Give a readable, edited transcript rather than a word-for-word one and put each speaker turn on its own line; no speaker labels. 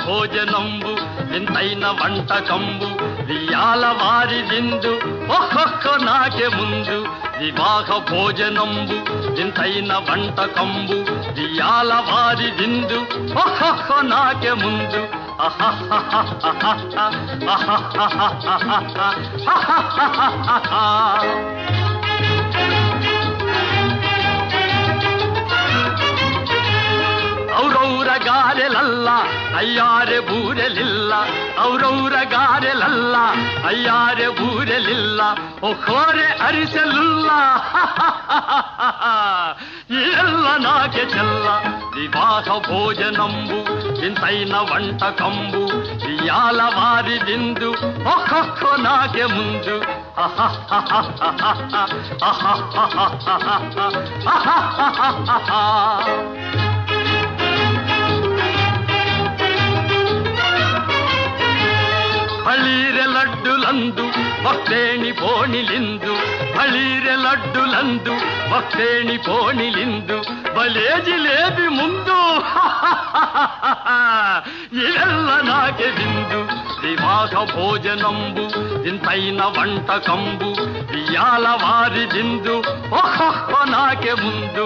భోజనంబు వింతైన వంటకంబు వియాల వారి విందు ఒక్కొక్క నాకే ముందు వివాహ భోజనంబు వింతైన వంటకంబు వియాల వారి విందు ఒక్కొక్క నాకే ముందు ಔರೌರ ಗಾರೆಲಲ್ಲ ಅಯ್ಯಾರೆ ಬೂರೆಲಿಲ್ಲ ಔರೌರ ಗಾರೆಲಲ್ಲ ಅಯ್ಯಾರೆ ಬೂರೆಲಿಲ್ಲ ಒಕ್ಕೋರೆ ಅರಿಸಲಿಲ್ಲ ಎಲ್ಲ ನಾಕೆ ಚೆಲ್ಲ ವಿವಾಹ ಭೋಜನಂಬು ವಿಂತೈನ వంటకంబు వియాల వారి విందు ఒక్కొక్క నాకే ముందు ಬಳೀರೆ ಲಡ್ಡುಲಂದು ಭಕ್ತೇಣಿ ಪೋಣಿಲಿಂದು ಬಳೀರೆ ಲಡ್ಡುಲಂದು ಭಕ್ತೇಣಿ ಪೋಣಿಲಿಂದು ಬಲೇ ಜಿಲೇಬಿ ಮುಂದು ಇವೆಲ್ಲ ನಾಕೆ ಬಿಂದು ವಿವಾಹ ಭೋಜನಂಬು ಇಂತೈನ వంటకంబు వియాల వారి విందు ఒక్కొక్క నాకే ముందు